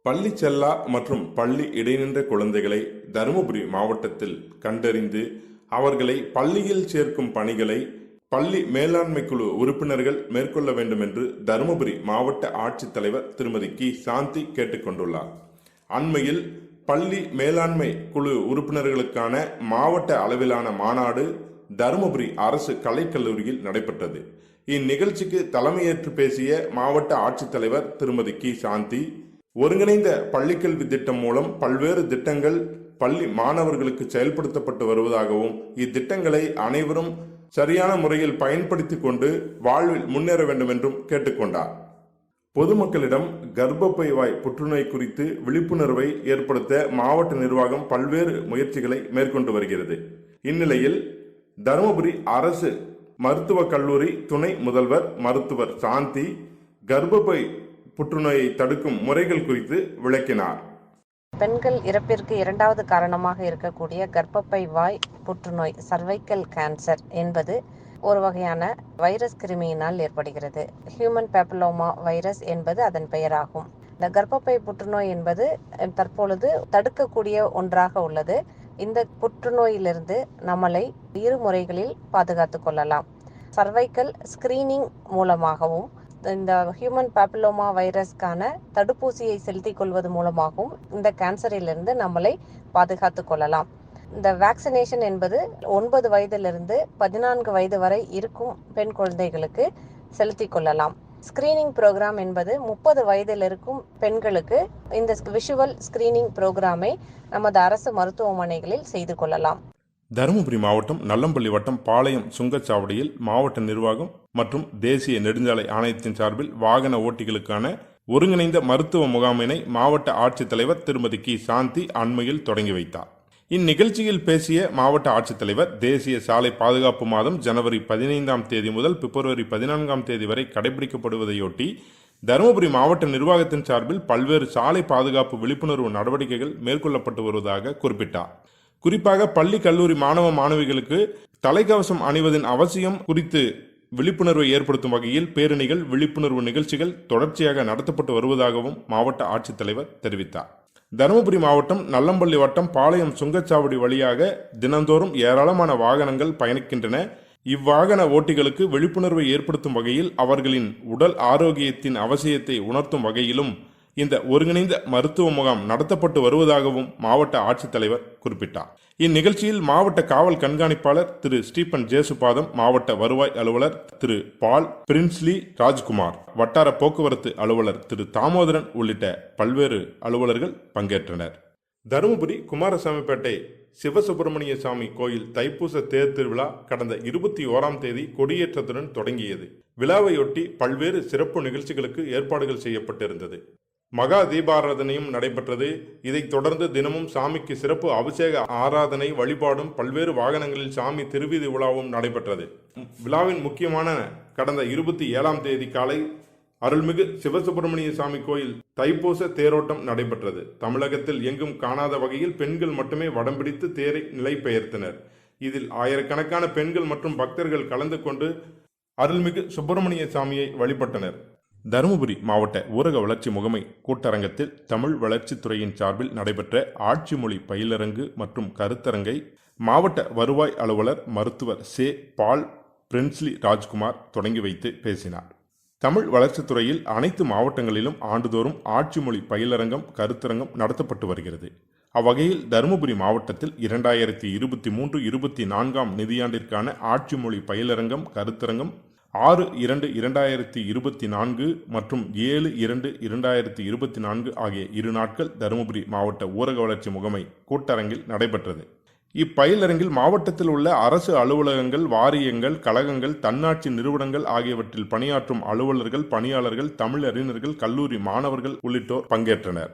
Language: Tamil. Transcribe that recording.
பள்ளி செல்லா மற்றும் பள்ளி இடைநின்ற குழந்தைகளை தருமபுரி மாவட்டத்தில் கண்டறிந்து அவர்களை பள்ளியில் சேர்க்கும் பணிகளை பள்ளி மேலாண்மை குழு உறுப்பினர்கள் மேற்கொள்ள வேண்டும் என்று தருமபுரி மாவட்ட ஆட்சித்தலைவர் திருமதி கி சாந்தி கேட்டுக்கொண்டுள்ளார். அண்மையில் பள்ளி மேலாண்மை குழு உறுப்பினர்களுக்கான மாவட்ட அளவிலான மாநாடு தருமபுரி அரசு கலைக்கல்லூரியில் நடைபெற்றது. இந்நிகழ்ச்சிக்கு தலைமையேற்று பேசிய மாவட்ட ஆட்சித்தலைவர் திருமதி கி சாந்தி, ஒருங்கிணைந்த பள்ளிக்கல்வி திட்டம் மூலம் பல்வேறு திட்டங்கள் பள்ளி மாணவர்களுக்கு செயல்படுத்தப்பட்டு வருவதாகவும் இத்திட்டங்களை அனைவரும் சரியான முறையில் பயன்படுத்திக் கொண்டு வாழ்வில் முன்னேற வேண்டும் என்றும் கேட்டுக்கொண்டார். பொதுமக்களிடம் கர்ப்பப்பை வாய் புற்றுநோய் குறித்து விழிப்புணர்வை ஏற்படுத்த மாவட்ட நிர்வாகம் பல்வேறு முயற்சிகளை மேற்கொண்டு வருகிறது. இந்நிலையில் தருமபுரி அரசு மருத்துவக் கல்லூரி துணை முதல்வர் மருத்துவர் சாந்தி கர்ப்பப்பை புற்றுநோயை தடுக்கும் முறைகள் குறித்து விளக்கினார். பெண்கள் இறப்பிற்கு இரண்டாவது காரணமாக இருக்கக்கூடிய கர்ப்பப்பை வாய் புற்றுநோய் சர்வைக்கல் கேன்சர் என்பது ஒரு வகையான வைரஸ் கிருமியினால் ஏற்படுகிறது. ஹியூமன் பேப்பிலோமா வைரஸ் என்பது அதன் பெயராகும். இந்த கர்ப்பப்பை புற்றுநோய் என்பது தற்பொழுது தடுக்கக்கூடிய ஒன்றாக உள்ளது. இந்த புற்றுநோயிலிருந்து நம்மளை இரு முறைகளில் பாதுகாத்து கொள்ளலாம். சர்வைக்கல் ஸ்கிரீனிங் மூலமாகவும் இந்த ஹியூமன் பேப்பிலோமா வைரஸ்க்கான தடுப்பூசியை செலுத்திக் கொள்வது மூலமாகவும் இந்த கேன்சரிலிருந்து நம்மளை பாதுகாத்து கொள்ளலாம். இந்த வேக்சினேஷன் என்பது 9 வயதிலிருந்து 14 வயது வரை இருக்கும் பெண் குழந்தைகளுக்கு செலுத்திக் கொள்ளலாம். ஸ்கிரீனிங் ப்ரோக்ராம் என்பது 30 வயதில் இருக்கும் பெண்களுக்கு இந்த விஷுவல் ஸ்கிரீனிங் ப்ரோக்ராமை நமது அரசு மருத்துவமனைகளில் செய்து கொள்ளலாம். தருமபுரி மாவட்டம் நல்லம்பள்ளி வட்டம் பாளையம் சுங்கச்சாவடியில் மாவட்ட நிர்வாகம் மற்றும் தேசிய நெடுஞ்சாலை ஆணையத்தின் சார்பில் வாகன ஓட்டிகளுக்கான ஒருங்கிணைந்த மருத்துவ முகாமினை மாவட்ட ஆட்சித்தலைவர் திருமதி கி சாந்தி அண்மையில் தொடங்கி வைத்தார். இந்நிகழ்ச்சியில் பேசிய மாவட்ட ஆட்சித்தலைவர், தேசிய சாலை பாதுகாப்பு மாதம் ஜனவரி 15ஆம் தேதி முதல் பிப்ரவரி 14ஆம் தேதி வரை கடைபிடிக்கப்படுவதையொட்டி தருமபுரி மாவட்ட நிர்வாகத்தின் சார்பில் பல்வேறு சாலை பாதுகாப்பு விழிப்புணர்வு நடவடிக்கைகள் மேற்கொள்ளப்பட்டு வருவதாக குறிப்பிட்டார். குறிப்பாக பள்ளி கல்லூரி மாணவ மாணவிகளுக்கு தலைக்கவசம் அணிவதன் அவசியம் குறித்து விழிப்புணர்வை ஏற்படுத்தும் வகையில் பேரணிகள், விழிப்புணர்வு நிகழ்ச்சிகள் தொடர்ச்சியாக நடத்தப்பட்டு வருவதாகவும் மாவட்ட ஆட்சித்தலைவர் தெரிவித்தார். தருமபுரி மாவட்டம் நல்லம்பள்ளி வட்டம் பாளையம் சுங்கச்சாவடி வழியாக தினந்தோறும் ஏராளமான வாகனங்கள் பயணிக்கின்றன. இவ்வாகன ஓட்டிகளுக்கு விழிப்புணர்வை ஏற்படுத்தும் வகையில் அவர்களின் உடல் ஆரோக்கியத்தின் அவசியத்தை உணர்த்தும் வகையிலும் இந்த ஒருங்கிணைந்த மருத்துவ முகாம் நடத்தப்பட்டு வருவதாகவும் மாவட்ட ஆட்சித்தலைவர் குறிப்பிட்டார். இந்நிகழ்ச்சியில் மாவட்ட காவல் கண்காணிப்பாளர் திரு ஸ்டீபன் ஜேசுபாதம், மாவட்ட வருவாய் அலுவலர் திரு பால் பிரின்ஸ்லி ராஜ்குமார், வட்டார போக்குவரத்து அலுவலர் திரு தாமோதரன் உள்ளிட்ட பல்வேறு அலுவலர்கள் பங்கேற்றனர். தருமபுரி குமாரசாமிப்பேட்டை சிவசுப்பிரமணிய சாமி கோயில் தைப்பூச தேர் திருவிழா கடந்த 21ஆம் தேதி கொடியேற்றத்துடன் தொடங்கியது. விழாவையொட்டி பல்வேறு சிறப்பு நிகழ்ச்சிகளுக்கு ஏற்பாடுகள் செய்யப்பட்டிருந்தது. மகா தீபாராதனையும் நடைபெற்றது. இதைத் தொடர்ந்து தினமும் சாமிக்கு சிறப்பு அபிஷேக ஆராதனை, வழிபாடும் பல்வேறு வாகனங்களில் சாமி திருவீதி உலாவும் நடைபெற்றது. விழாவின் முக்கியமான கடந்த 27ஆம் தேதி காலை அருள்மிகு சிவசுப்பிரமணிய சாமி கோயில் தைப்பூச தேரோட்டம் நடைபெற்றது. தமிழகத்தில் எங்கும் காணாத வகையில் பெண்கள் மட்டுமே வடம் பிடித்து தேரை நிலை பெயர்த்தனர். இதில் ஆயிரக்கணக்கான பெண்கள் மற்றும் பக்தர்கள் கலந்து கொண்டு அருள்மிகு சுப்பிரமணிய சாமியை வழிபட்டனர். தருமபுரி மாவட்ட ஊரக வளர்ச்சி முகமை கூட்டரங்கத்தில் தமிழ் வளர்ச்சித்துறையின் சார்பில் நடைபெற்ற ஆட்சி மொழி பயிலரங்கு மற்றும் கருத்தரங்கை மாவட்ட வருவாய் அலுவலர் மருத்துவர் சே பால் பிரின்ஸ்லி ராஜ்குமார் தொடங்கி வைத்து பேசினார். தமிழ் வளர்ச்சித்துறையில் அனைத்து மாவட்டங்களிலும் ஆண்டுதோறும் ஆட்சி மொழி பயிலரங்கம், கருத்தரங்கம் நடத்தப்பட்டு வருகிறது. அவ்வகையில் தருமபுரி மாவட்டத்தில் 2023-24 நிதியாண்டிற்கான ஆட்சி மொழி பயிலரங்கம், கருத்தரங்கம் 6/2/2024 மற்றும் 7/2/2024 ஆகிய 2 நாட்கள் தருமபுரி மாவட்ட ஊரக வளர்ச்சி முகமை கூட்டரங்கில் நடைபெற்றது. இப்பயிலரங்கில் மாவட்டத்தில் உள்ள அரசு அலுவலகங்கள், வாரியங்கள், கழகங்கள், தன்னாட்சி நிறுவனங்கள் ஆகியவற்றில் பணியாற்றும் அலுவலர்கள், பணியாளர்கள், தமிழ் அறிஞர்கள், கல்லூரி மாணவர்கள் உள்ளிட்டோர் பங்கேற்றனர்.